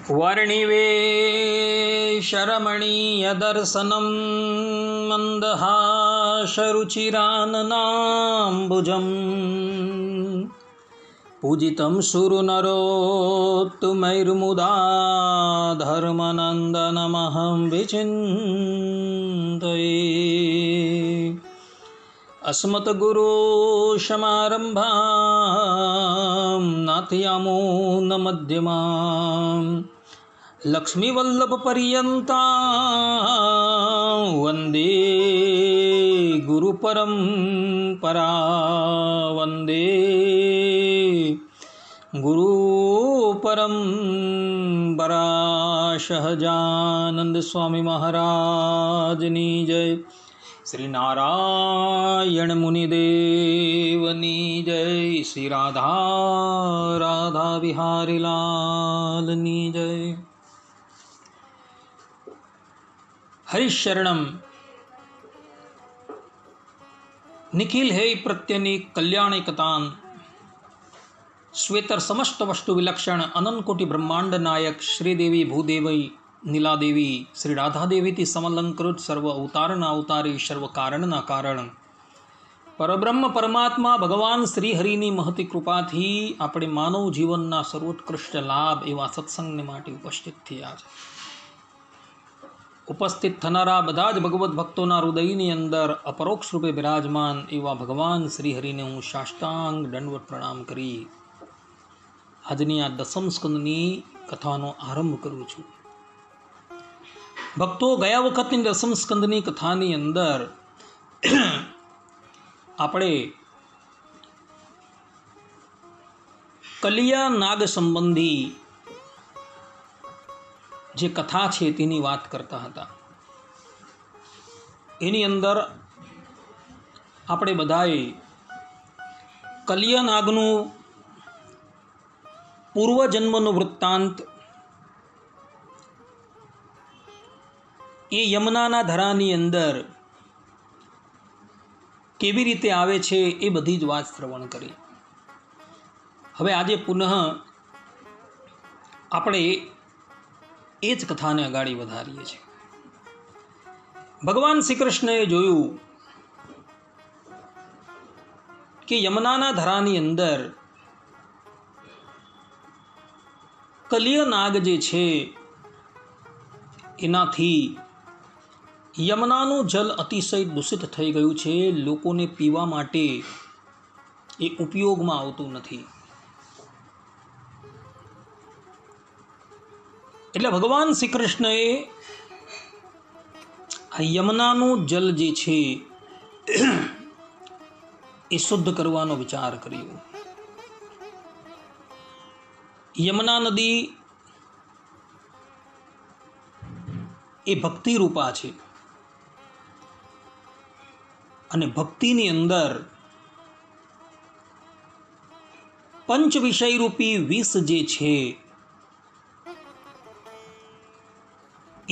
वर्णिवेशरमणीयदर्शनं मन्दहासरुचिराननाम्बुजम् पूजितं सुरनरोत्तमैर्मुदा धर्मनन्दनमहं विचिन्तये। अस्मद्गुरुसमारम्भां नाथयामो न मध्यमाम् लक्ष्मीवल्लभपर्यन्तां वन्दे गुरुपरम्परा वन्दे गुरुपरम्परा। सहजानंद स्वामी महाराजनी जय। श्री नारायण मुनिदेवनी जय। श्री राधा राधा बिहारी लालनी जय। हरिशरणम निखिल हे प्रत्यनी कल्याणी कतान श्वेतर समस्त वस्तु विलक्षण अनंत कोटि ब्रह्मांड नायक श्रीदेवी भूदेवी नीलादेवी श्री राधादेवी थी समलंकृत सर्व अवतारना अवतारी सर्व कारणना कारण परब्रह्म परमात्मा भगवान श्रीहरिनी महती कृपाथी આપણે માનવ જીવનના સર્વોત્કૃષ્ટ લાભ એવા સત્સંગને માટે ઉપસ્થિત થયા છે। ઉપસ્થિત થનારા બધા જ ભગવત ભક્તોના હૃદયની અંદર અપરોક્ષ રૂપે બિરાજમાન એવા ભગવાન શ્રીહરિને હું સાષ્ટાંગ દંડવત પ્રણામ કરી આજની આ દસમ સ્કંદની કથાનો આરંભ કરું છું। ભક્તો, ગયા વખતની દસમ સ્કંદની કથાની અંદર આપણે કલિયા નાગ સંબંધી જે કથા છે તેની વાત કરતા હતા। એની અંદર આપણે બધાએ કલિયા નાગનું પૂર્વજન્મનો વૃત્તાંત એ યમુનાના ધરાની અંદર કેવી રીતે આવે છે એ બધી જ વાત શ્રવણ કરી। હવે આજે પુનઃ આપણે એ જ કથાને આગળ વધારીએ છીએ। ભગવાન શ્રી કૃષ્ણએ જોયું કે યમુનાના ધરાની અંદર કલિય નાગ જે છે એનાથી યમુનાનું જલ અતિશય દૂષિત થઈ ગયું છે। લોકોને પીવા માટે એ ઉપયોગમાં આવતું નથી। એટલે ભગવાન શ્રી કૃષ્ણએ આ યમુનાનું જલ જે છે એ શુદ્ધ કરવાનો વિચાર કર્યો। યમુના નદી એ ભક્તિ રૂપા છે અને ભક્તિની અંદર પંચ વિષય રૂપી વિષ જે છે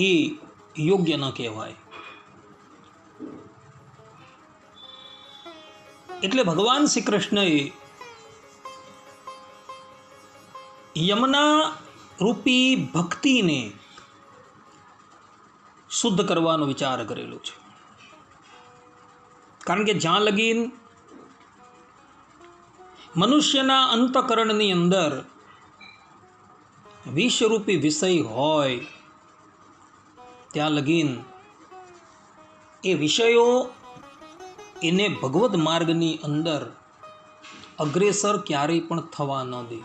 એ યોગ્ય ન કહેવાય। એટલે ભગવાન શ્રી કૃષ્ણએ યમુના રૂપી ભક્તિને શુદ્ધ કરવાનો વિચાર કરેલો છે। કારણ કે જ્યાં લગીન મનુષ્યના અંતઃકરણની અંદર વિષરૂપી વિષય હોય ત્યાં લગીન એ વિષયો એને ભગવદ માર્ગની અંદર અગ્રેસર ક્યારેય પણ થવા ન દે।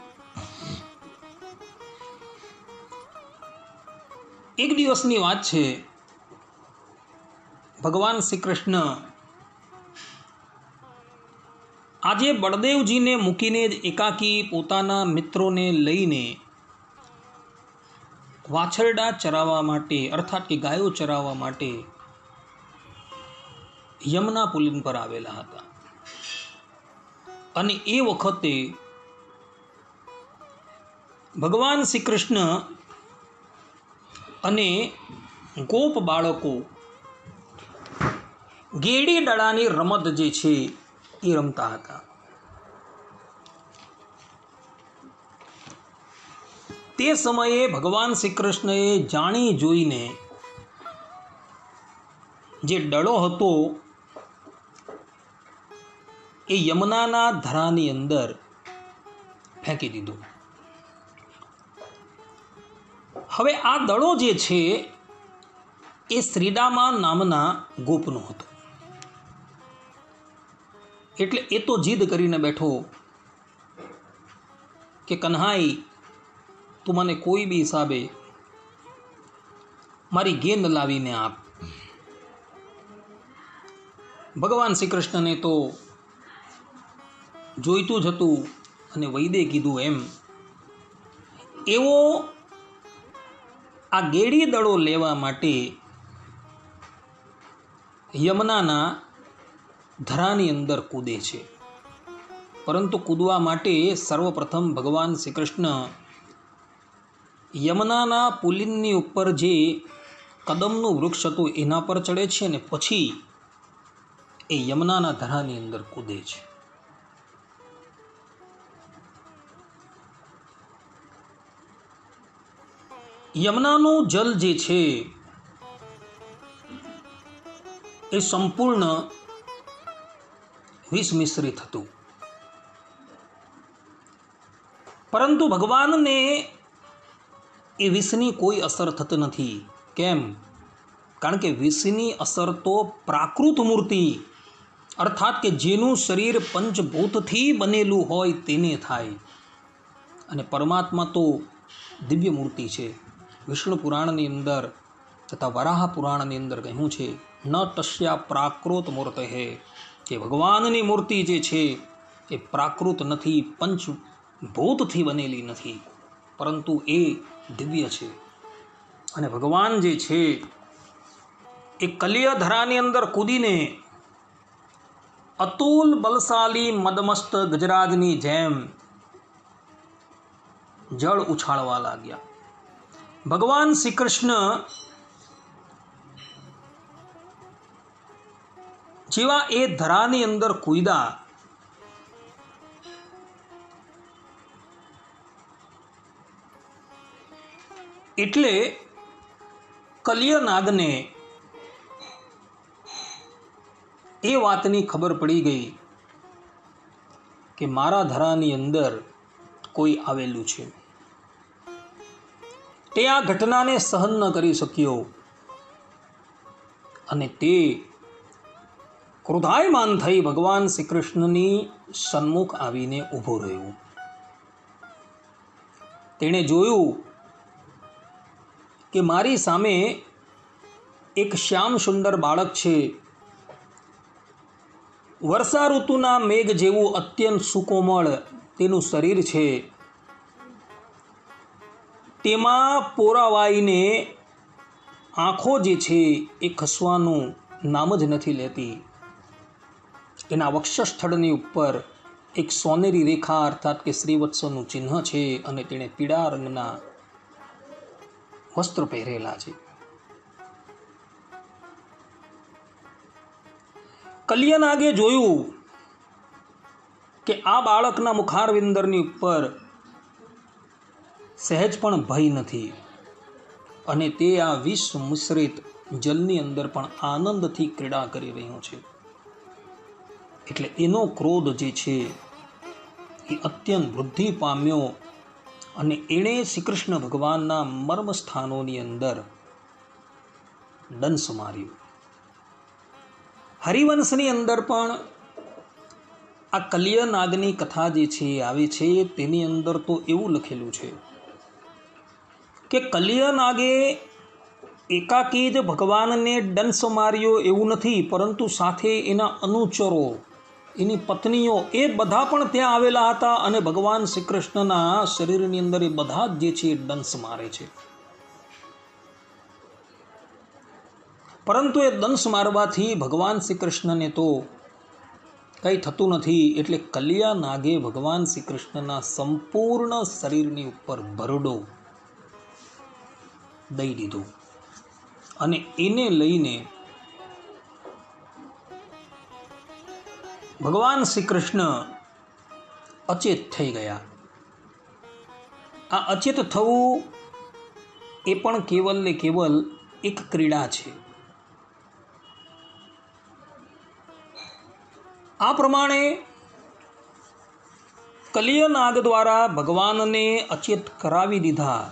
એક દિવસની વાત છે, ભગવાન શ્રી કૃષ્ણ આજે બળદેવજીને મૂકીને જ એકાકી પોતાના મિત્રોને લઈને વાછરડા ચરાવવા માટે અર્થાત કે ગાયો ચરાવવા માટે યમુના પુલિન પર આવેલા હતા। અને એ વખતે ભગવાન શ્રી કૃષ્ણ અને ગોપ બાળકો ગેડી દડાની રમત જે છે એ રમતા હતા। તે સમયે ભગવાન શ્રી કૃષ્ણએ જાણી જોઈને જે દડો હતો એ યમુનાના ધરાની અંદર ફેંકી દીધો. હવે આ દડો જે છે એ શ્રીદામા નામના ગોપનો હતો. એટલે એ તો જીદ કરીને બેઠો કે કન્હાઈ, તું મને કોઈ બી હિસાબે મારી ગેંદ લાવીને આપ. ભગવાન શ્રી કૃષ્ણને તો જોઈતું જ હતું અને વૈદે કીધું એમ એવો આ ગેડી દડો લેવા માટે યમુનાના ધરાની અંદર કૂદે છે. પરંતુ કૂદવા માટે સર્વપ્રથમ ભગવાન શ્રી કૃષ્ણ યમુનાના પુલિનની ઉપર જે કદમનું વૃક્ષ હતું એના પર ચડે છે અને પછી એ યમુનાના ધરાની અંદર કૂદે છે. યમુનાનું જલ જે છે એ સંપૂર્ણ વિષ મિશ્રિત હતું. પરંતુ ભગવાનને એ વિષની કોઈ અસર થતી નથી. કેમ? કારણ કે વિષની અસર તો પ્રાકૃત મૂર્તિ અર્થાત કે જેનું શરીર પંચભૂતથી બનેલું હોય તેને થાય. અને પરમાત્મા તો દિવ્ય મૂર્તિ છે. વિષ્ણુ પુરાણની અંદર તથા વરાહ પુરાણની અંદર કહ્યું છે, ન તસ્યા પ્રાકૃત મૂર્તિ હે, કે ભગવાનની મૂર્તિ જે છે એ પ્રાકૃત નથી, પંચભૂતથી બનેલી નથી, પરંતુ એ દિવ્ય છે. અને ભગવાન જે છે એ કલિય ધરાની અંદર કૂદીને અતુલ બલશાલી મદમસ્ત ગજરાજની જેમ જળ ઉછાળવા લાગ્યા. ભગવાન શ્રી કૃષ્ણ જેવા એ ધરાની અંદર કૂદ્યા એટલે કલિયનાગને એ વાતની ખબર પડી ગઈ કે મારા ધરાની અંદર કોઈ આવેલું છે. તે આ ઘટનાને સહન ન કરી શક્યો અને તે ક્રોધાયમાન થઈ ભગવાન શ્રી કૃષ્ણની સન્મુખ આવીને ઊભો રહ્યો. તેણે જોયું કે મારી સામે એક શ્યામ સુંદર બાળક છે. વર્ષા ઋતુના મેઘ જેવું અત્યંત સુકોમળ તેનું શરીર છે. તેમાં પોરાવાઈને આંખો જે છે એ ખસવાનું નામ જ નથી લેતી. એના વક્ષસ્થળની ઉપર એક સોનેરી રેખા અર્થાત કે શ્રીવત્સનું ચિહ્ન છે અને તેણે પીળા રંગના વસ્ત્ર પહેરેલા છે. કલિયનાગે જોયું કે આ બાળકના મુખારવિંદરની ઉપર સહેજ પણ ભય નથી અને તે આ વિષ મિશ્રિત જલની અંદર પણ આનંદથી ક્રીડા કરી રહ્યો છે. એટલે એનો ક્રોધ જે છે એ અત્યંત વૃદ્ધિ પામ્યો અને એણે શ્રી કૃષ્ણ ભગવાનના મર્મ સ્થાનોની અંદર દંશ માર્યું. હરિવંશની અંદર પણ આ કલિયનાગની કથા જે છે આવે છે. તેની અંદર તો એવું લખેલું છે કે કલિયનાગે એકાકી જ ભગવાનને દંશ માર્યો એવું નથી, પરંતુ સાથે એના અનુચરો, એની પત્નીઓ, એ બધા પણ ત્યાં આવેલા હતા અને ભગવાન શ્રી કૃષ્ણના શરીરની અંદર એ બધા જ જે છે એ દંશ મારે છે. પરંતુ એ દંશ મારવાથી ભગવાન શ્રી કૃષ્ણને તો કંઈ થતું નથી. એટલે કલિયનાગે ભગવાન શ્રી કૃષ્ણના સંપૂર્ણ શરીરની ઉપર ભરડો દઈ દીધો અને એને લઈને ભગવાન શ્રી કૃષ્ણ અચેત થઈ ગયા. આ અચેત થવું એ પણ કેવલ ને કેવલ એક ક્રીડા છે. આ પ્રમાણે કલિય નાગ દ્વારા ભગવાનને અચેત કરાવી દીધા.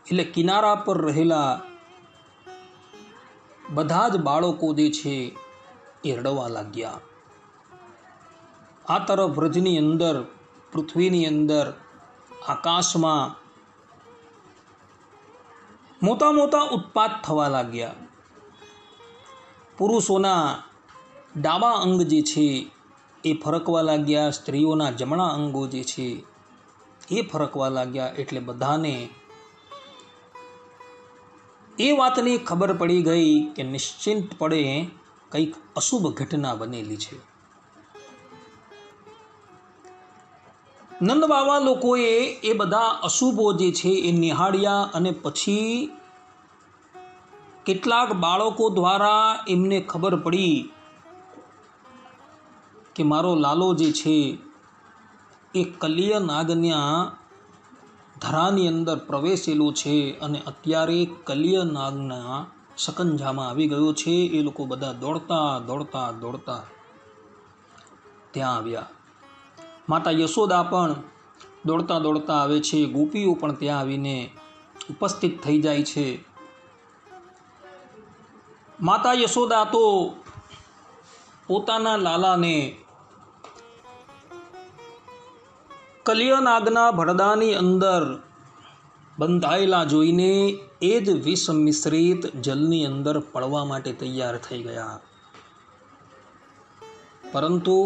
એટલે કિનારા પર રહેલા બધા જ બાળકો જે છે એ રડવા લાગ્યા. આ તરફ વ્રજની અંદર, પૃથ્વીની અંદર, આકાશમાં મોટા મોટા ઉત્પાત થવા લાગ્યા. પુરુષોના ડાબા અંગ જે છે એ ફરકવા લાગ્યા, સ્ત્રીઓના જમણા અંગો જે છે એ ફરકવા લાગ્યા. એટલે બધાને એ વાતની ખબર પડી ગઈ કે નિશ્ચિંતપણે કંઈક અશુભ ઘટના બનેલી છે. નંદ બાવા લોકોએ એ બધા અશુભો જે છે એ નિહાળ્યા અને પછી કેટલાક બાળકો દ્વારા એમને ખબર પડી કે મારો લાલો જે છે એ કલિય નાગના ધરાની અંદર પ્રવેશેલો છે અને અત્યારે કલિય નાગના શકંજામાં આવી ગયો છે. એ લોકો બધા દોડતા દોડતા દોડતા ત્યાં આવ્યા. માતા યશોદા પણ દોડતા દોડતા આવે છે. ગોપીઓ પણ ત્યાં આવીને ઉપસ્થિત થઈ જાય છે. માતા યશોદા તો પોતાના લાલાને કલિય નાગના ભરદાની અંદર બંધાયેલા જોઈને એ જ વિષ મિશ્રિત જલની અંદર પડવા માટે તૈયાર થઈ ગયા. પરંતુ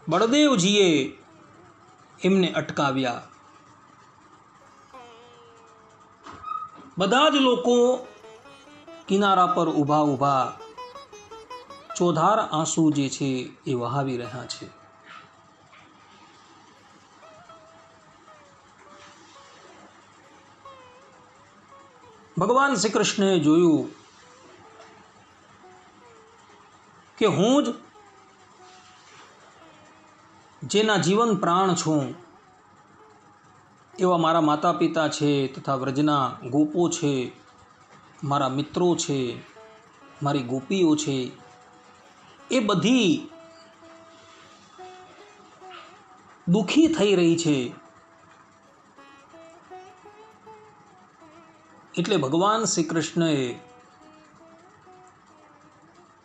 બળદેવજીએ એમને અટકાવ્યા. બધા જ લોકો કિનારા પર ઊભા ઊભા ચોધાર આંસુ જે છે એ વહાવી રહ્યા છે. ભગવાન શ્રી કૃષ્ણએ જોયું કે હું જ જેના જીવન પ્રાણ છું એવા મારા માતા પિતા છે તથા વ્રજના ગોપો છે, મારા મિત્રો છે, મારી ગોપીઓ છે, એ બધી દુઃખી થઈ રહી છે. એટલે ભગવાન શ્રી કૃષ્ણએ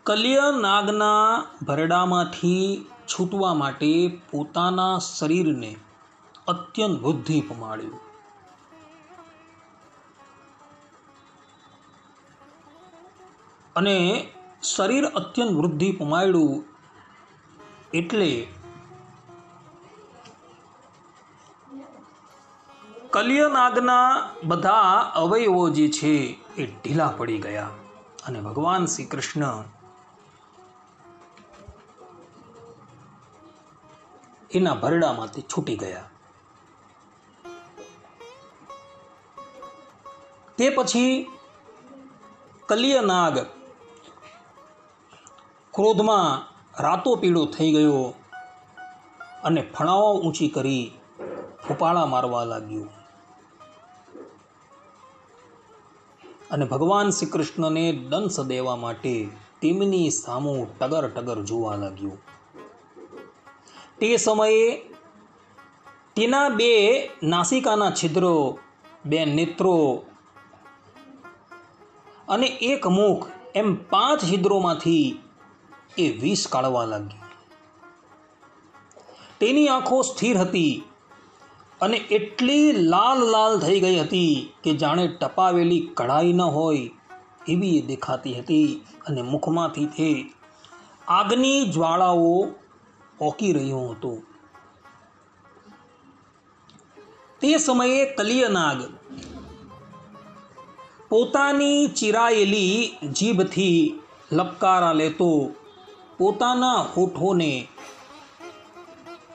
કલિય નાગના ભરડામાંથી છૂટવા માટે પોતાના શરીરને અત્યંત વૃદ્ધિ પમાડ્યું. અને શરીર અત્યંત વૃદ્ધિ પમાડ્યું એટલે કલિય નાગના બધા અવયવો જે છે એ ઢીલા પડી ગયા અને ભગવાન શ્રી કૃષ્ણ એના ભરડામાંથી છૂટી ગયા. તે પછી કલિય નાગ ક્રોધમાં રાતો પીળો થઈ ગયો અને ફણાઓ ઊંચી કરી ફૂપાળા મારવા લાગ્યું અને ભગવાન શ્રી કૃષ્ણને દંશ દેવા માટે તેમની સામું ટગર ટગર જોવા લાગ્યું. તે સમયે તેના બે નાસિકાના છિદ્રો, બે નેત્રો અને એક મુખ એમ 5 છિદ્રોમાંથી એ વિષ કાઢવા લાગ્યું. તેની આંખો સ્થિર હતી અને એટલી લાલ લાલ થઈ ગઈ હતી કે જાણે ટપાવેલી કઢાઈ ન હોય એવી એ દેખાતી હતી અને મુખમાંથી તે આગની જ્વાળાઓ ઓકી રહ્યું હતું. તે સમયે કલિય નાગ પોતાની ચિરાયેલી જીભથી લપકારા લેતો પોતાના હોઠોને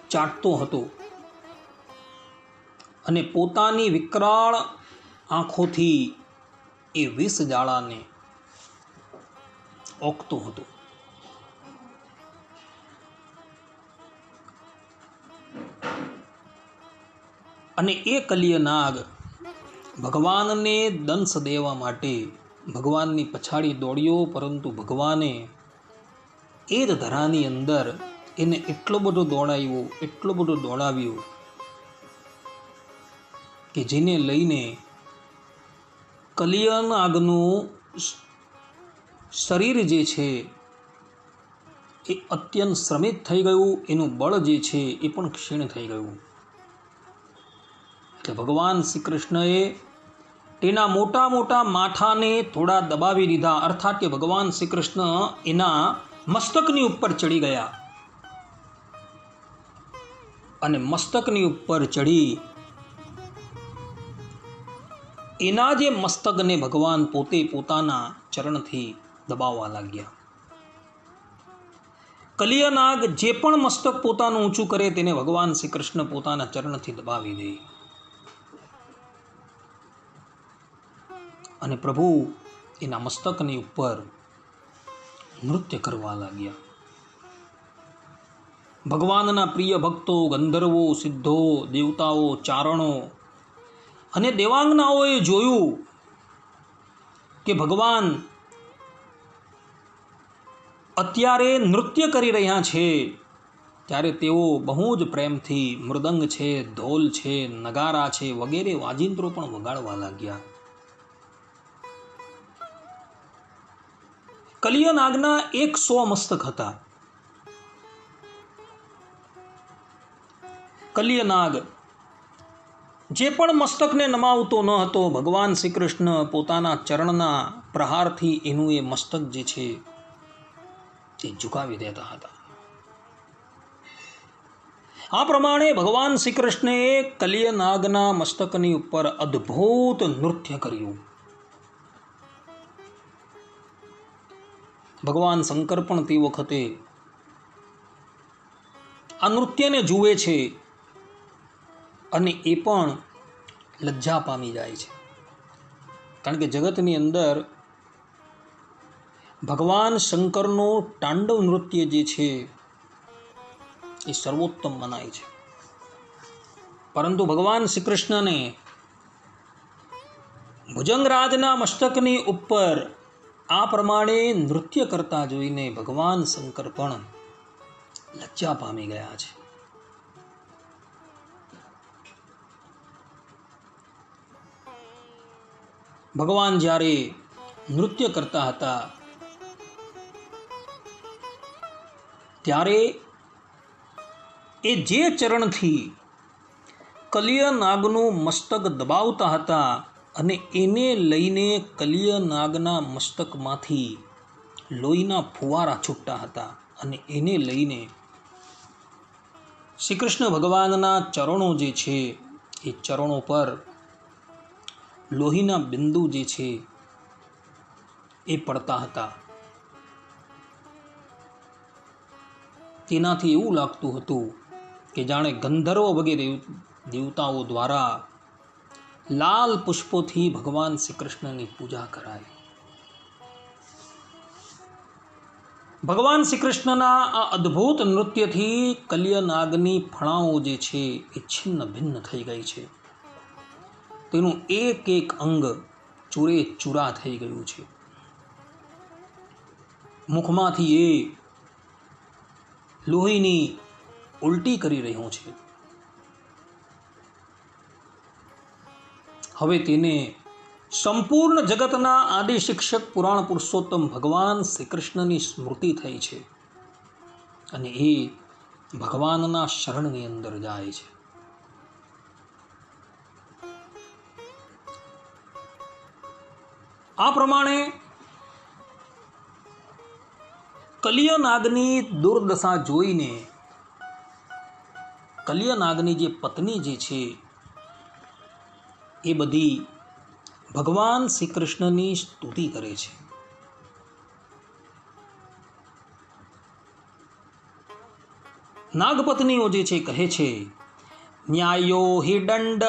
ચાટતો હતો અને પોતાની વિકરાળ આંખોથી એ વિષ જ્વાળાને ઓકતો હતો. અને એ કલિય નાગ ભગવાનને દંશ દેવા માટે ભગવાનની પછાડી દોડ્યો, પરંતુ ભગવાને એ જ ધરાની અંદર એને એટલો બધો દોડાવ્યો કે જેને લઈને કલિય નાગનું શરીર જે છે એ અત્યંત શ્રમિત થઈ ગયું, એનું બળ જે છે એ પણ ક્ષીણ થઈ ગયું. એટલે ભગવાન શ્રી કૃષ્ણએ તેના મોટા મોટા માથાને થોડા દબાવી દીધા, અર્થાત કે ભગવાન શ્રી કૃષ્ણ એના મસ્તકની ઉપર ચડી ગયા અને મસ્તકની ઉપર ચડી એના જે મસ્તકને ભગવાન પોતે પોતાના ચરણથી દબાવવા લાગ્યા. કલિય નાગ જે પણ મસ્તક પોતાનું ઊંચું કરે તેને ભગવાન શ્રી કૃષ્ણ પોતાના ચરણથી દબાવી દે અને પ્રભુ એના મસ્તકની ઉપર નૃત્ય કરવા લાગ્યા. ભગવાનના પ્રિય ભક્તો, ગંધર્વો, સિદ્ધો, દેવતાઓ, ચારણો અને દેવાંગનાઓએ જોયું કે ભગવાન અત્યારે નૃત્ય કરી રહ્યા છે, ત્યારે તેઓ બહુ જ પ્રેમથી મૃદંગ છે, ઢોલ છે, નગારા છે વગેરે વાજિંત્રો પણ વગાડવા લાગ્યા. કલિય નાગના 100 મસ્તક હતા. કલિય નાગ જે પણ મસ્તકને નમાવતો ન હતો, ભગવાન શ્રી કૃષ્ણ પોતાના ચરણના પ્રહારથી એનું એ મસ્તક જે છે તે ઝુકાવી દેતા હતા. આ પ્રમાણે ભગવાન શ્રી કૃષ્ણએ કલિય નાગના મસ્તકની ઉપર અદ્ભુત નૃત્ય કર્યું. ભગવાન શંકર પણ તે વખતે આ નૃત્યને જુએ છે અને એ પણ લજ્જા પામી જાય છે, કારણ કે જગતની અંદર ભગવાન શંકરનો તાંડવ નૃત્ય જે છે એ સર્વોત્તમ મનાય છે. પરંતુ ભગવાન શ્રી કૃષ્ણને ભુજંગરાજના મસ્તકની ઉપર આ પ્રમાણે નૃત્ય કરતા જોઈને ભગવાન શંકર પણ લજ્જા પામી ગયા છે. ભગવાન જ્યારે નૃત્ય કરતા હતા ત્યારે એ જે ચરણથી કલિય નાગનું મસ્તક દબાવતા હતા અને એને લઈને કલિય નાગના મસ્તકમાંથી લોહીના ફુવારા છૂટતા હતા અને એને લઈને શ્રી કૃષ્ણ ભગવાનના ચરણો જે છે એ ચરણો પર લોહીના બિંદુ જે છે એ પડતા હતા. તેનાથી એવું લાગતું હતું કે જાણે ગંધર્વ વગેરે દેવતાઓ દ્વારા લાલ પુષ્પોથી ભગવાન શ્રી કૃષ્ણની પૂજા કરાય. ભગવાન શ્રી કૃષ્ણના આ અદ્ભુત નૃત્યથી કલિય નાગની ફણાઓ જે છે એ છિન્ન ભિન્ન થઈ ગઈ છે. તેનું એક એક અંગ ચૂરે ચૂરા થઈ ગયું છે. મુખમાંથી એ લોહીની ઉલટી કરી રહ્યું છે. હવે તેને સંપૂર્ણ જગતના આદિ શિક્ષક પુરાણ પુરુષોત્તમ ભગવાન શ્રી કૃષ્ણની સ્મૃતિ થઈ છે અને એ ભગવાનના શરણની અંદર જાય છે. આ પ્રમાણે કલિય નાગની દુર્દશા જોઈને કલિય નાગની જે પત્ની જે છે એ બધી ભગવાન શ્રી કૃષ્ણની સ્તુતિ કરે છે. નાગપત્નીઓ જે છે કહે છે, ન્યાયો હિ દંડ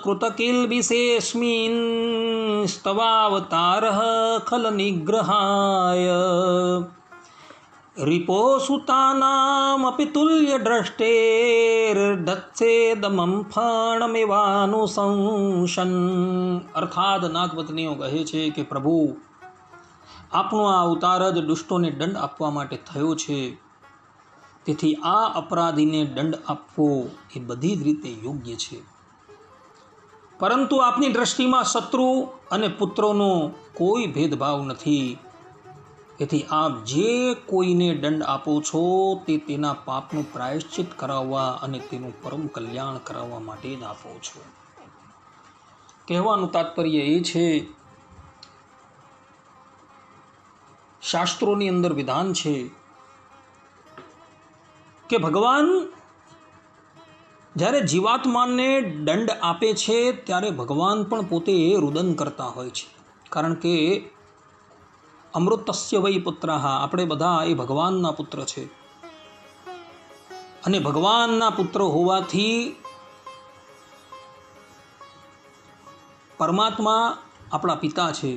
કૃતકિલ્બિષેસ્મિન સ્તવાવતાર ખલ નિગ્રહાય रिपोसुतानामपि तुल्यद्रष्टेर्दत्सेदमं फणमेवानुशंसन. અર્થાત નાગપત્નીઓ કહે છે કે પ્રભુ, આપણો આ અવતાર જ દુષ્ટોને દંડ આપવા માટે થયો છે, તેથી આ અપરાધીને દંડ આપવો એ બધી જ રીતે યોગ્ય છે. પરંતુ આપની દ્રષ્ટિમાં શત્રુ અને પુત્રોનો કોઈ ભેદભાવ નથી, તેથી આપ જે કોઈને દંડ આપો છો તે તેના પાપનું પ્રાયશ્ચિત કરાવવા અને તેનું પરમ કલ્યાણ કરાવવા માટે જ આપો છો. કહેવાનું તાત્પર્ય એ છે, શાસ્ત્રોની અંદર વિધાન છે કે ભગવાન જ્યારે જીવાત્માને દંડ આપે છે ત્યારે ભગવાન પણ પોતે રુદન કરતા હોય છે. કારણ કે અમૃતસ્ય વૈ પુત્રઃ, આપણે બધા એ ભગવાનના પુત્ર છે, અને ભગવાનના પુત્ર હોવાથી પરમાત્મા આપણા પિતા છે,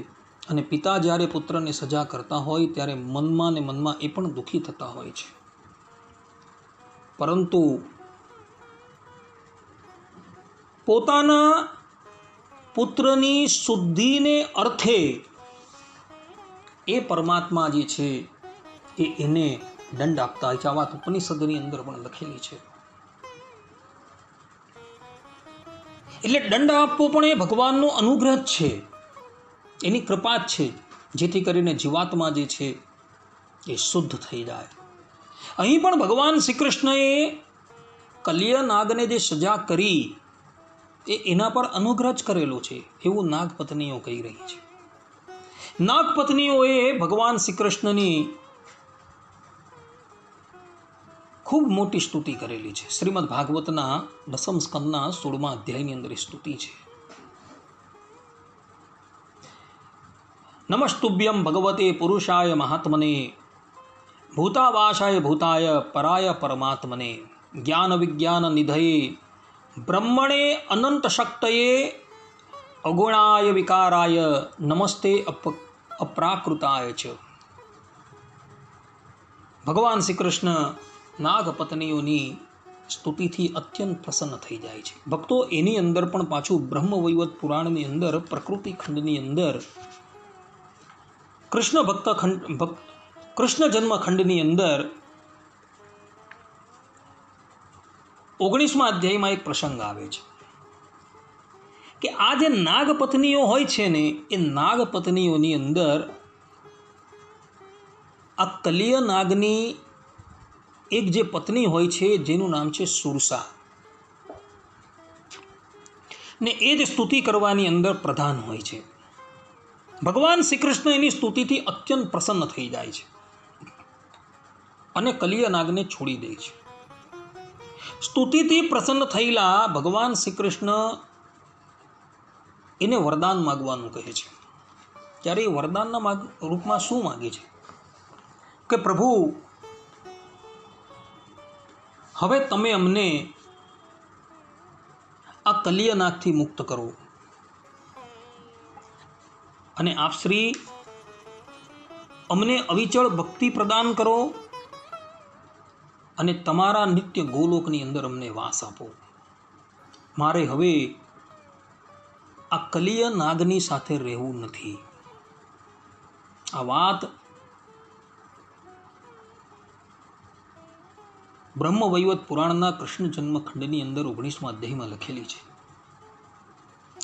અને પિતા જ્યારે પુત્રને સજા કરતા હોય ત્યારે મનમાં ને મનમાં એ પણ દુઃખી થતા હોય છે. પરંતુ પોતાના પુત્રની શુદ્ધિને અર્થે એ પરમાત્મા જે છે એને દંડ આપતા હોય છે. આ વાત ઉપનિષદની અંદર પણ લખેલી છે. એટલે દંડ આપવો પણ એ ભગવાનનો અનુગ્રહ જ છે, એની કૃપા જ છે, જેથી કરીને જીવાત્મા જે છે એ શુદ્ધ થઈ જાય. અહીં પણ ભગવાન શ્રી કૃષ્ણએ કલ્ય નાગને જે સજા કરી એ એના પર અનુગ્રહ જ કરેલો છે, એવું નાગપત્નીઓ કહી રહી છે. નાગપત્નીઓએ ભગવાન શ્રી કૃષ્ણની ખૂબ મોટી સ્તુતિ કરેલી છે. શ્રીમદ ભાગવતના 10મ સ્કંદના 16મા અધ્યાયની અંદર સ્તુતિ છે. નમસ્તુભ્યમ ભગવતે પુરુષાય મહાત્મને, ભૂતાવાસાય ભૂતાય પરાય પરમાત્મને, જ્ઞાન વિજ્ઞાન નિધયે બ્રહ્મણે અનંત શક્તયે, અગુણાય વિકારાય નમસ્તે અપ્રાકૃતાય ચ. ભગવાન શ્રી કૃષ્ણ નાગપત્નીઓની સ્તુતિથી અત્યંત પ્રસન્ન થઈ જાય છે. ભક્તો, એની અંદર પણ પાછું બ્રહ્મવૈવર્ત પુરાણની અંદર પ્રકૃતિ ખંડની અંદર કૃષ્ણ જન્મ ખંડની અંદર 19મા અધ્યાયમાં એક પ્રસંગ આવે છે કે આ જે નાગપત્નીઓ હોય છે ને, એ નાગપત્નીઓની અંદર આ કલિય નાગની એક જે પત્ની હોય છે જેનું નામ છે સુરસા, ને એ જ સ્તુતિ કરવાની અંદર પ્રધાન હોય છે. ભગવાન શ્રી કૃષ્ણ એની સ્તુતિથી અત્યંત પ્રસન્ન થઈ જાય છે અને કલિય નાગને છોડી દે છે. સ્તુતિથી પ્રસન્ન થયેલા ભગવાન શ્રી કૃષ્ણ એને વરદાન માગવાનું કહે છે. ત્યારે એ વરદાનના રૂપમાં શું માગે છે કે પ્રભુ, હવે તમે અમને આ કલિય નાગથી મુક્ત કરો, અને આપ શ્રી અમને અવિચળ ભક્તિ પ્રદાન કરો, અને તમારા નિત્ય ગોલોકની અંદર અમને વાસ આપો. મારે હવે આ કલિય નાગની સાથે રહેવું નથી. આ વાત બ્રહ્મવૈવર્ત પુરાણના કૃષ્ણ જન્મ ખંડની અંદર 19મા અધ્યાયમાં લખેલી છે.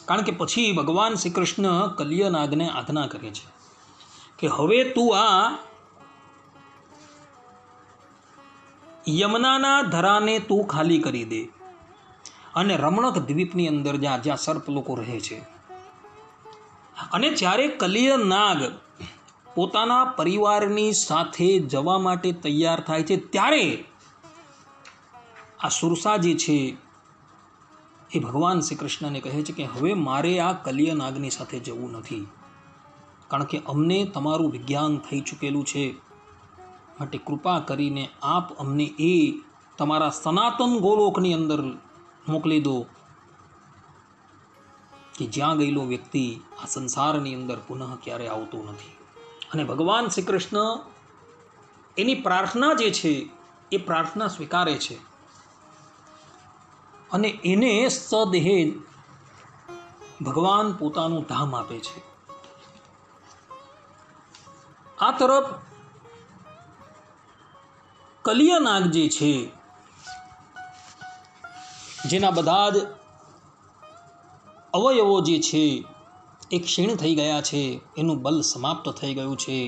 કારણ કે પછી ભગવાન શ્રી કૃષ્ણ કલિય નાગને આજ્ઞા કરે છે કે હવે તું આ યમુનાના ધરાને તું ખાલી કરી દે, અને રમણક દ્વીપની અંદર જ્યાં સર્પ લોકો રહે છે, અને જ્યારે કલિય નાગ પોતાના પરિવારની સાથે જવા માટે તૈયાર થાય છે, ત્યારે આ સુરસા જે છે એ ભગવાન શ્રી કૃષ્ણને કહે છે કે હવે મારે આ કલિય નાગની સાથે જવું નથી, કારણ કે અમને તમારું વિજ્ઞાન થઈ ચૂકેલું છે, માટે કૃપા કરીને આપ અમને એ તમારા સનાતન ગોલોકની અંદર મોકલી દો કે જ્યાં ગયેલો વ્યક્તિ આ સંસારની અંદર પુનઃ ક્યારે આવતો નથી. અને ભગવાન શ્રી કૃષ્ણ એની પ્રાર્થના જે છે એ પ્રાર્થના સ્વીકારે છે અને એને સદેહે ભગવાન પોતાનું ધામ આપે છે. આ તરફ કલિય નાગ જે છે, જેના બધા જ અવયવો જે છે એ ક્ષીણ થઈ ગયા છે, એનું બલ સમાપ્ત થઈ ગયું છે.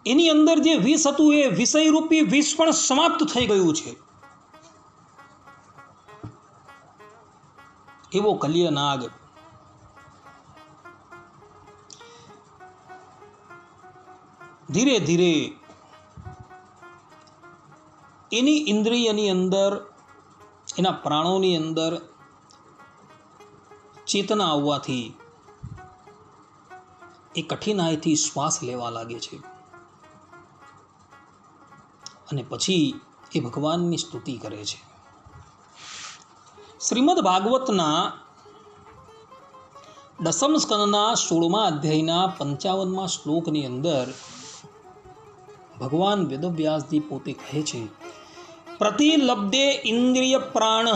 એની અંદર જે વિષ હતું એ વિષયરૂપી વિષ પણ સમાપ્ત થઈ ગયું છે. એવો કલિય નાગ ધીરે ધીરે એની ઇન્દ્રિયની અંદર, એના પ્રાણોની અંદર ચેતના આવવાથી એ કઠિનાઈથી શ્વાસ લેવા લાગે છે અને પછી એ ભગવાનની સ્તુતિ કરે છે. શ્રીમદ ભાગવતના 10મ સ્કંદના 16મા અધ્યાયના 55મા શ્લોકની અંદર ભગવાન વેદવ્યાસજી પોતે કહે છે, પ્રતિલબ્ધે ઇન્દ્રિય પ્રાણ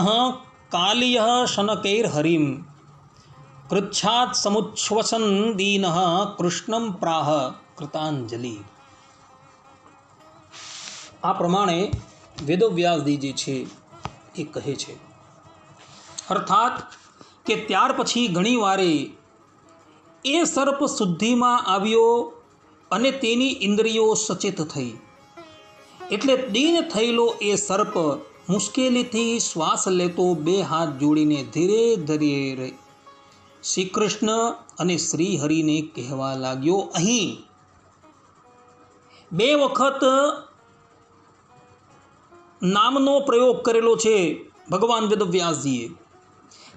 કાલિય શનકૈર હરિમ કૃચ્છાત સમુચ્છ્વસન દીન કૃષ્ણમ પ્રાહ કૃતાંજલિ. આ પ્રમાણે વેદવ્યાસજી જે છે એ કહે છે. અર્થાત કે ત્યાર પછી ઘણી વારે એ સર્પ શુદ્ધિમાં આવ્યો અને તેની ઇન્દ્રિયો સચેત થઈ. એટલે દીન થયેલો એ સર્પ મુશ્કેલીથી શ્વાસ લેતો 2 હાથ જોડીને ધીરે ધીરે શ્રી કૃષ્ણ અને શ્રી હરિને કહેવા લાગ્યો. અહીં 2 વખત નામનો પ્રયોગ કરેલો છે ભગવાન વેદવ્યાસજીએ.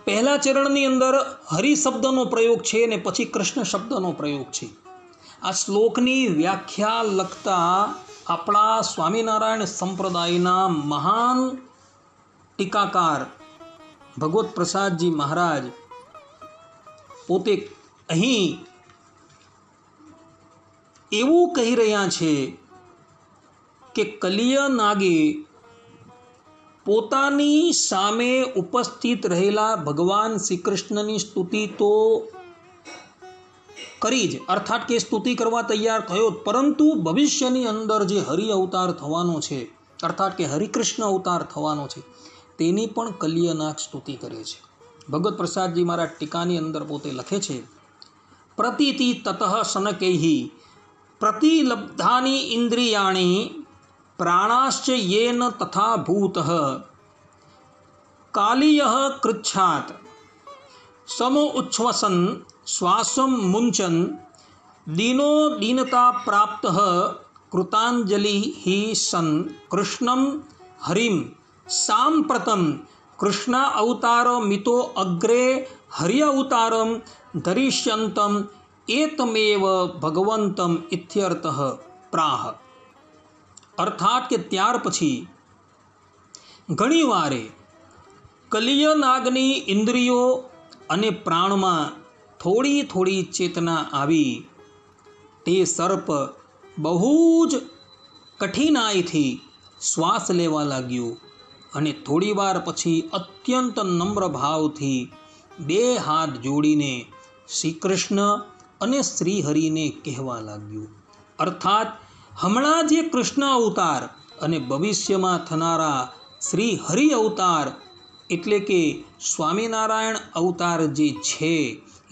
પહેલા ચરણની અંદર હરિ શબ્દનો પ્રયોગ છે અને પછી કૃષ્ણ શબ્દનો પ્રયોગ છે. આ શ્લોકની વ્યાખ્યા લખતા આપણા સ્વામિનારાયણ સંપ્રદાયના મહાન ટીકાકાર ભગવત પ્રસાદજી મહારાજ પોતે અહીં એવું કહી રહ્યા છે કે કલિય નાગે પોતાની સામે ઉપસ્થિત રહેલા ભગવાન શ્રી કૃષ્ણની સ્તુતિ તો કરી જ, અર્થાત કે સ્તુતિ કરવા તૈયાર થયો, પરંતુ ભવિષ્યની અંદર જે હરિ અવતાર થવાનો છે, અર્થાત કે હરિકૃષ્ણ અવતાર થવાનો છે, તેની પણ કલિયનાગ સ્તુતિ કરે છે. ભગવત પ્રસાદજી મારા ટીકાની અંદર પોતે લખે છે, પ્રતીતિ તતઃ શનકૈહિ પ્રતિલબ્ધાની ઇન્દ્રિયાણી પ્રાણાશ્ચ યેન તથા ભૂતઃ કાલિયઃ કૃચ્છાત સમો ઉચ્છ્વસન શ્વાસમ મુંચન દીનો દીનતા પ્રાપ્તઃ કૃતાંજલિ હિ સન કૃષ્ણમ હરિમ સાંપ્રતમ કૃષ્ણ અવતાર મિતો અગ્રે હરિ અવતારમ ધરિષ્યંતમ એતમેવ ભગવંતમ ઇત્યર્થઃ પ્રાહ. અર્થાત કે ત્યાર પછી ઘણી વારે કલિય નાગની ઇન્દ્રિયો અને પ્રાણમાં થોડી થોડી ચેતના આવી. તે સર્પ બહુ જ કઠિનાઈથી શ્વાસ લેવા લાગ્યો અને થોડી વાર પછી અત્યંત નમ્ર ભાવથી 2 હાથ જોડીને શ્રી કૃષ્ણ અને શ્રી હરિને કહેવા લાગ્યું. અર્થાત હમણાં જે કૃષ્ણ અવતાર અને ભવિષ્યમાં થનારા શ્રી હરિ અવતાર એટલે કે સ્વામિનારાયણ અવતાર જે છે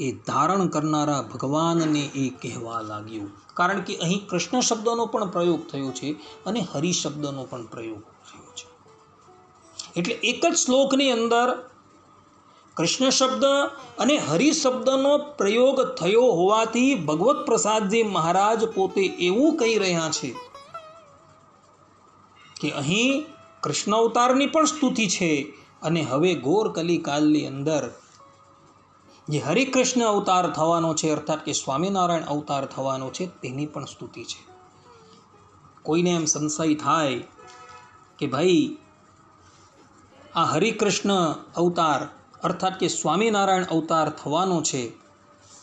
એ ધારણ કરનારા ભગવાનને એ કહેવા લાગ્યું. કારણ કે અહીં કૃષ્ણ શબ્દનો પણ પ્રયોગ થયો છે અને હરિ શબ્દનો પણ પ્રયોગ થયો છે. એટલે એક જ શ્લોકની અંદર કૃષ્ણ શબ્દ અને હરિ શબ્દનો પ્રયોગ થયો હોવાથી ભગવત પ્રસાદજી મહારાજ પોતે એવું કહી રહ્યા છે કે અહીં કૃષ્ણ અવતારની પણ સ્તુતિ છે અને હવે ઘોર કલિકાલની અંદર જે હરિકૃષ્ણ અવતાર થવાનો છે, અર્થાત કે સ્વામિનારાયણ અવતાર થવાનો છે, તેની પણ સ્તુતિ છે. કોઈને એમ સંશય થાય કે ભાઈ આ હરિકૃષ્ણ અવતાર અર્થાત કે સ્વામિનારાયણ અવતાર થવાનો છે,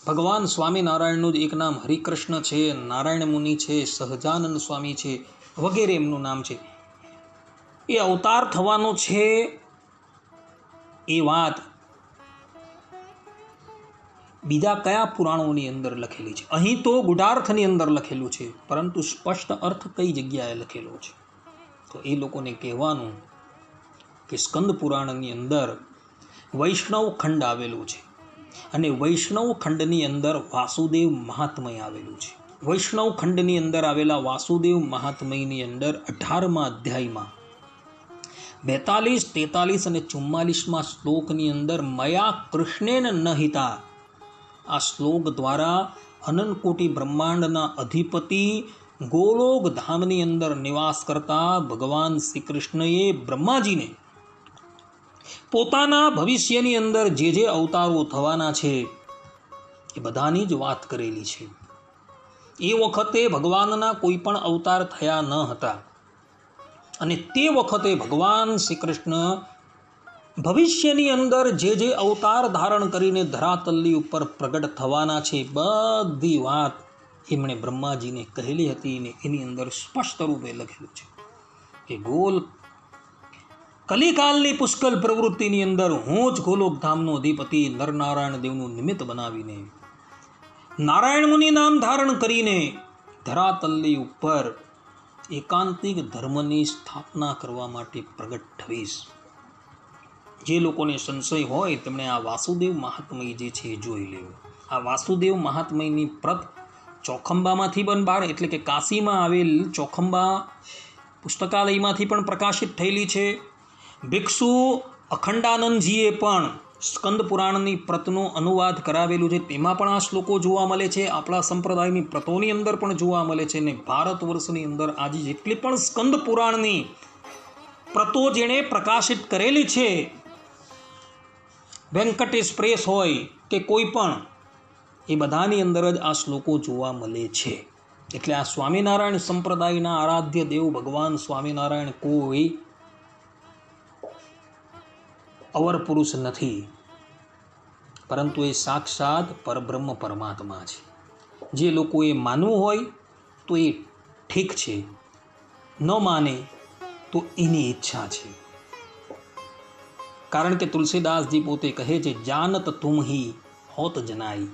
ભગવાન સ્વામિનારાયણનું જ એક નામ હરિકૃષ્ણ છે, નારાયણ મુનિ છે, સહજાનંદ સ્વામી છે, વગેરે એમનું નામ છે. એ અવતાર થવાનો છે એ વાત બીજા કયા પુરાણોની અંદર લખેલી છે? અહીં તો ગુઢાર્થની અંદર લખેલું છે, પરંતુ સ્પષ્ટ અર્થ કઈ જગ્યાએ લખેલો છે? તો એ લોકોને કહેવાનું કે સ્કંદ પુરાણની અંદર વૈષ્ણવ ખંડ આવેલું છે, અને વૈષ્ણવ ખંડની અંદર વાસુદેવ મહાત્મય આવેલું છે. વૈષ્ણવ ખંડની અંદર આવેલા વાસુદેવ મહાત્મયની અંદર 18મા અધ્યાયમાં 42, 43 અને 44માં શ્લોકની અંદર મયા કૃષ્ણેન નહિતા, આ શ્લોક દ્વારા અનંતકોટી બ્રહ્માંડના અધિપતિ ગોલોક ધામની અંદર નિવાસ કરતા ભગવાન શ્રી કૃષ્ણએ બ્રહ્માજીને પોતાના ભવિષ્યની અંદર જે અવતારો થવાના છે એ બધાની જ વાત કરેલી છે. એ વખતે ભગવાનના કોઈ પણ અવતાર થયા ન હતા, અને તે વખતે ભગવાન શ્રી કૃષ્ણ ભવિષ્યની અંદર જે અવતાર ધારણ કરીને ધરાતલની ઉપર પ્રગટ થવાના છે, બધી વાત એમણે બ્રહ્માજીને કહેલી હતી, ને એની અંદર સ્પષ્ટ રૂપે લખેલું છે કે ગોલ કલિકાલની પુષ્કળ પ્રવૃત્તિની અંદર હું જ ગોલોકધામનો અધિપતિ નરનારાયણ દેવનું નિમિત્ત બનાવીને નારાયણ મુનિ નામ ધારણ કરીને ધરાતલની ઉપર એકાંતિક ધર્મની સ્થાપના કરવા માટે પ્રગટ થઈશ. જે લોકોને સંશય હોય તેમણે આ વાસુદેવ મહાત્મય જે છે એ જોઈ લેવું. આ વાસુદેવ મહાત્મયની પ્રત ચોખંબામાંથી પણ બહાર, એટલે કે કાશીમાં આવેલ ચોખંબા પુસ્તકાલયમાંથી પણ પ્રકાશિત થયેલી છે. ભિક્ષુ અખંડાનંદજીએ પણ સ્કંદ પુરાણની પ્રતનો અનુવાદ કરાવેલું છે, તેમાં પણ આ શ્લોકો જોવા મળે છે. આપણા સંપ્રદાયની પ્રતોની અંદર પણ જોવા મળે છે. અને ભારત વર્ષની અંદર આજે જેટલી પણ સ્કંદ પુરાણની પ્રતો જેણે પ્રકાશિત કરેલી છે, વેંકટેશ પ્રેસ હોય કે કોઈ પણ, એ બધાની અંદર જ આ શ્લોકો જોવા મળે છે. એટલે આ સ્વામિનારાયણ સંપ્રદાયના આરાધ્ય દેવ ભગવાન સ્વામિનારાયણ કોઈ અવર પુરુષ નથી, પરંતુ એ સાક્ષાત પરબ્રહ્મ પરમાત્મા છે. જે લોકોએ માનવું હોય તો એ ઠીક છે, ન માને તો એની ઈચ્છા છે. કારણ કે તુલસીદાસજી પોતે કહે છે, જાનત તુમ હી હોત જનાઈ.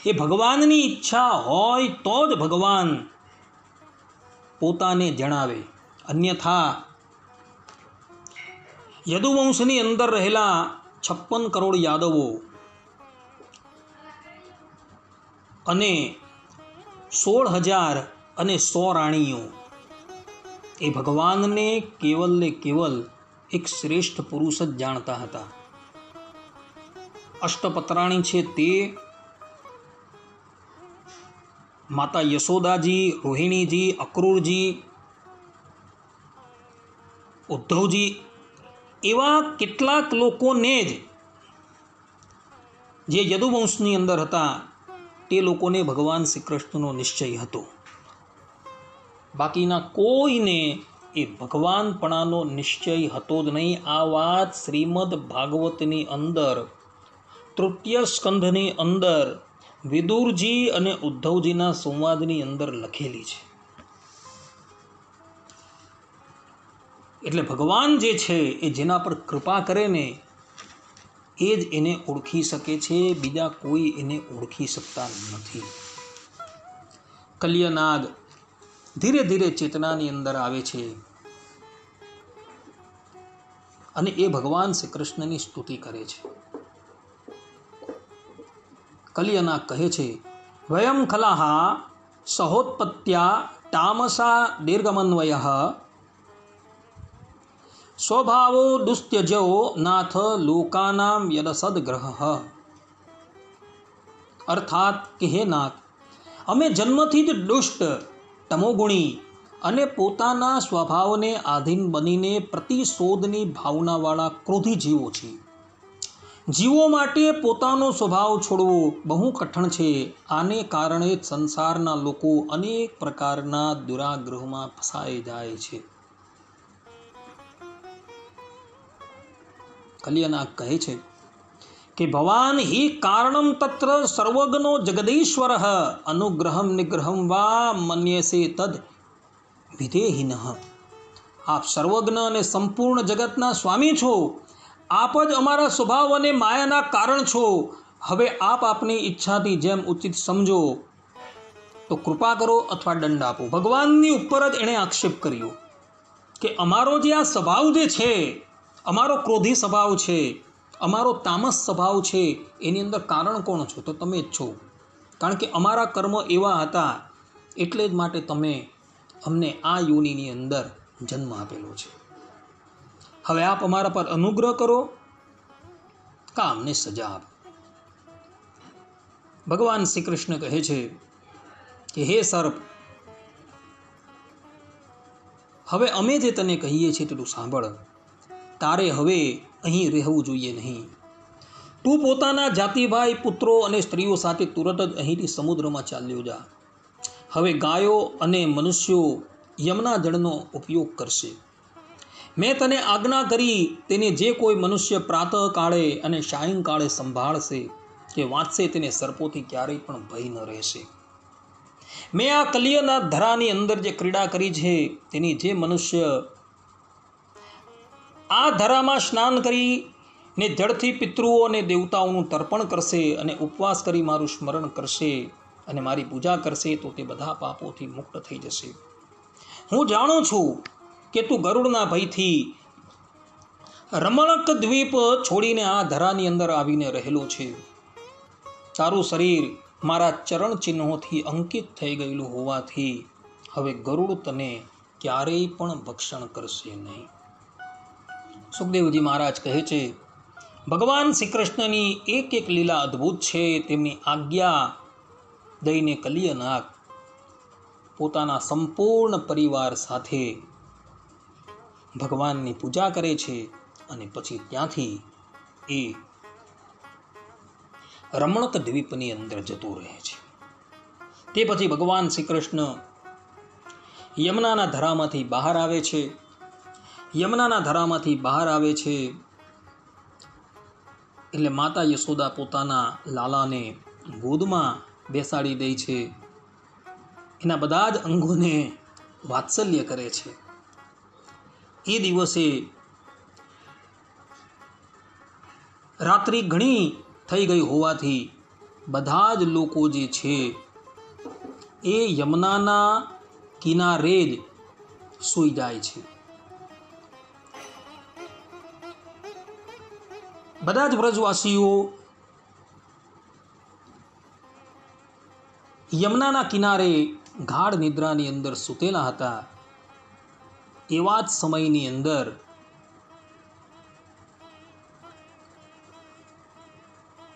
એ ભગવાનની ઈચ્છા હોય તો જ ભગવાન પોતાને જણાવે, અન્યથા યદુવંશની અંદર રહેલા 56 કરોડ યાદવો અને 16,100 રાણીઓ એ ભગવાનને કેવલ ને કેવલ એક શ્રેષ્ઠ પુરુષ જ જાણતા હતા. અષ્ટપત્રાણી છે તે, માતા યશોદાજી, રોહિણીજી, અક્રૂરજી, ઉદ્ધવજી, એવા કેટલાક લોકોને જ જે યદુવંશની અંદર હતા તે લોકોને ભગવાન શ્રી કૃષ્ણનો નિશ્ચય હતો. બાકીના કોઈને એ ભગવાનપણાનો નિશ્ચય હતો જ નહીં. આ વાત શ્રીમદ ભાગવતની અંદર તૃતીય સ્કંધની અંદર વિદુરજી અને ઉદ્ધવજીના સંવાદની અંદર લખેલી છે. એટલે ભગવાન જે છે એ જેના પર કૃપા કરે ને એ જ એને ઓળખી શકે છે, બીજા કોઈ એને ઓળખી શકતા નથી. કલ્યનાગ ધીરે ધીરે ચેતનાની અંદર આવે છે અને એ ભગવાન શ્રી કૃષ્ણની સ્તુતિ કરે છે. કલ્યનાગ કહે છે, વયમ ખલાહા સહોત્પત્યા તામસા દીર્ઘમન્વય સ્વભાવો દુસ્ત્યજો નાથ લોકાનામ યદસદ્ગ્રહ. અર્થાત કે હે નાથ, અમે જન્મથી જ દુષ્ટ, તમોગુણી અને પોતાના સ્વભાવને આધીન બનીને પ્રતિશોધની ભાવનાવાળા ક્રોધી જીવો છીએ. જીવો માટે પોતાનો સ્વભાવ છોડવો બહુ કઠણ છે. આને કારણે સંસારના લોકો અનેક પ્રકારના દુરાગ્રહમાં ફસાઈ જાય છે. કલ્યનાગ કહે છે કે ભવાન હિ કારણમ તત્ર સર્વજ્ઞો જગદીશ્વર અનુગ્રહમ નિગ્રહમ વા મન્યસે તદ વિધેહિનઃ. આપ સર્વજ્ઞ અને સંપૂર્ણ જગતના સ્વામી છો. આપ જ અમારા સ્વભાવ અને માયાના કારણ છો. હવે આપ આપની ઈચ્છાથી જેમ ઉચિત સમજો તો કૃપા કરો અથવા દંડ આપો. ભગવાનની ઉપર જ એણે આક્ષેપ કર્યો કે અમારો જે આ સ્વભાવ જે છે, અમારો ક્રોધી સ્વભાવ છે, અમારો તામસ સ્વભાવ છે, એની અંદર કારણ કોણ છો? તો તમે જ છો. કારણ કે અમારા કર્મ એવા હતા, એટલે જ માટે તમે અમને આ યોનિની અંદર જન્મ આપેલો છે. હવે આપ અમારા પર અનુગ્રહ કરો કા અમને સજા આપો. ભગવાન શ્રી કૃષ્ણ કહે છે કે હે સર્પ, હવે અમે જે તને કહીએ છીએ તેટલું સાંભળ. તારે હવે અહીં રહેવું જોઈએ નહીં. તું પોતાના જાતિભાઈ, પુત્રો અને સ્ત્રીઓ સાથે તુરત જ અહીંથી સમુદ્રમાં ચાલ્યો જા. હવે ગાયો અને મનુષ્યો યમુના જળનો ઉપયોગ કરશે. મેં તને આજ્ઞા કરી તેને જે કોઈ મનુષ્ય પ્રાતઃકાળે અને સાયંકાળે સંભાળશે કે વાંચશે તેને સર્પોથી ક્યારેય પણ ભય ન રહેશે. મેં આ કલિયના ધરાની અંદર જે ક્રીડા કરી છે તેની જે મનુષ્ય આ ધરામાં સ્નાન કરીને જળથી પિતૃઓ અને દેવતાઓનું તર્પણ કરશે અને ઉપવાસ કરી મારું સ્મરણ કરશે અને મારી પૂજા કરશે તો તે બધા પાપોથી મુક્ત થઈ જશે. હું જાણું છું કે તું ગરુડના ભયથી રમણક દ્વીપ છોડીને આ ધરાની અંદર આવીને રહેલો છે. તારું શરીર મારા ચરણ ચિહ્નોથી અંકિત થઈ ગયેલું હોવાથી હવે ગરુડ તને ક્યારેય પણ ભક્ષણ કરશે નહીં. સુખદેવજી મહારાજ કહે છે, ભગવાન શ્રી કૃષ્ણની એક એક લીલા અદ્ભુત છે. તેમની આજ્ઞા દઈને કલિયનાગ પોતાના સંપૂર્ણ પરિવાર સાથે ભગવાનની પૂજા કરે છે અને પછી ત્યાંથી એ રમણક દ્વીપની અંદર જતું રહે છે. તે પછી ભગવાન શ્રી કૃષ્ણ યમુનાના ધરામાંથી બહાર આવે છે. યમુનાના ધરામાંથી બહાર આવે છે એટલે માતા યશોદા પોતાના લાલાને ગોદમાં બેસાડી દે છે. એના બધા જ અંગોને વાત્સલ્ય કરે છે. એ દિવસે રાત્રિ ઘણી થઈ ગઈ હોવાથી બધા જ લોકો જે છે એ યમુનાના કિનારે જ સૂઈ જાય છે. બધા જ વ્રજવાસીઓ યમુનાના કિનારે ગાઢ નિદ્રાની અંદર સૂતેલા હતા. એવા જ સમયની અંદર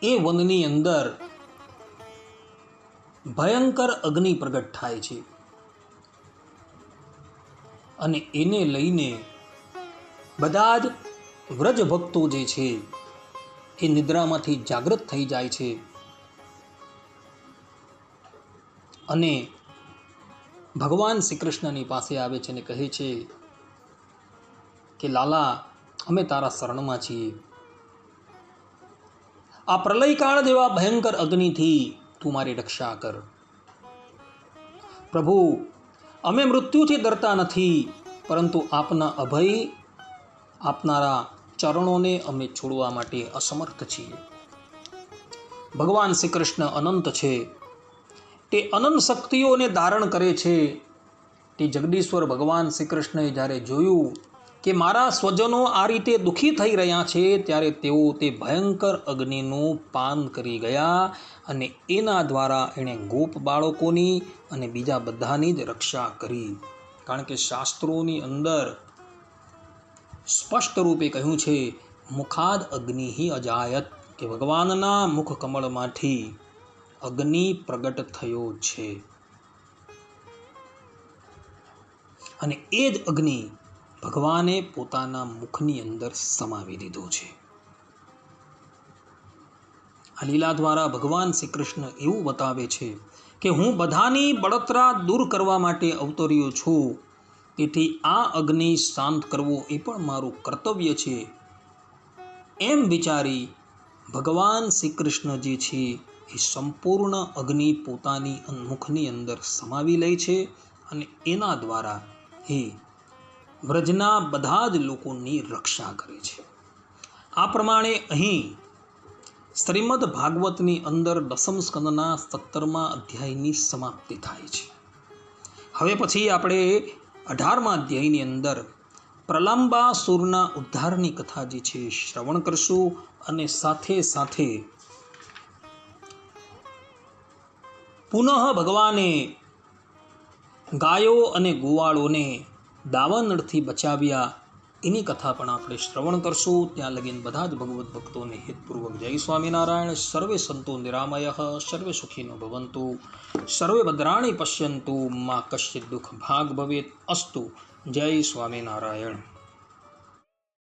એ વનની અંદર ભયંકર અગ્નિ પ્રગટ થાય છે અને એને લઈને બધા જ વ્રજ ભક્તો જે છે એ નિદ્રામાંથી જાગૃત થઈ જાય છે અને ભગવાન શ્રી કૃષ્ણની પાસે આવે છે અને કહે છે કે લાલા, અમે તારા શરણમાં છીએ. આ પ્રલયકાળ જેવા ભયંકર અગ્નિથી તું મારી રક્ષા કર. પ્રભુ, અમે મૃત્યુથી ડરતા નથી, પરંતુ આપના અભય આપનારા ચરણોને અમે છોડવા માટે અસમર્થ છીએ. ભગવાન શ્રી કૃષ્ણ અનંત છે. તે અનંત શક્તિઓને ધારણ કરે છે. તે જગદીશ્વર ભગવાન શ્રી કૃષ્ણએ જ્યારે જોયું કે મારા સ્વજનો આ રીતે દુઃખી થઈ રહ્યા છે, ત્યારે તેઓ તે ભયંકર અગ્નિનું પાન કરી ગયા અને એના દ્વારા એણે ગોપ બાળકોની અને બીજા બધાની જ રક્ષા કરી. કારણ કે શાસ્ત્રોની અંદર સ્પષ્ટ રૂપે કહ્યું છે, મુખાદ અગ્નિ અજાયત, કે ભગવાનના મુખ કમળમાંથી અગ્નિ પ્રગટ થયો છે અને એ જ અગ્નિ ભગવાને પોતાના મુખની અંદર સમાવી દીધો છે. આ લીલા દ્વારા ભગવાન શ્રી કૃષ્ણ એવું બતાવે છે કે હું બધાની બળતરા દૂર કરવા માટે અવતર્યો છું. તેથી આ અગ્નિ શાંત કરવો એ પણ મારું કર્તવ્ય છે. એમ વિચારી ભગવાન શ્રી કૃષ્ણ જે છે એ સંપૂર્ણ અગ્નિ પોતાની મુખની અંદર સમાવી લે છે અને એના દ્વારા એ વ્રજના બધા જ લોકોની રક્ષા કરે છે. આ પ્રમાણે અહીં શ્રીમદ ભાગવતની અંદર દસમ સ્કંદના 17મા અધ્યાયની સમાપ્તિ થાય છે. હવે પછી આપણે 18મા અધ્યાયની અંદર પ્રલંબાસુરના ઉદ્ધારની કથા જે છે શ્રવણ કરશું અને સાથે સાથે પુનઃ ભગવાને ગાયો અને ગોવાળોને દાવાનળથી બચાવ્યા એની કથા પણ આપણે શ્રવણ કરશું. ત્યાં લગીન બધા જ ભગવત ભક્તોને હિતપૂર્વક જય સ્વામિનારાયણ. સર્વે સંતો નિરામયઃ, સર્વે સુખીનો ભવંતુ, સર્વે ભદ્રાણી પશ્યંતુ, મા કશ્ચિત દુઃખ ભાગ ભવેત. અસ્તુ. જય સ્વામિનારાયણ.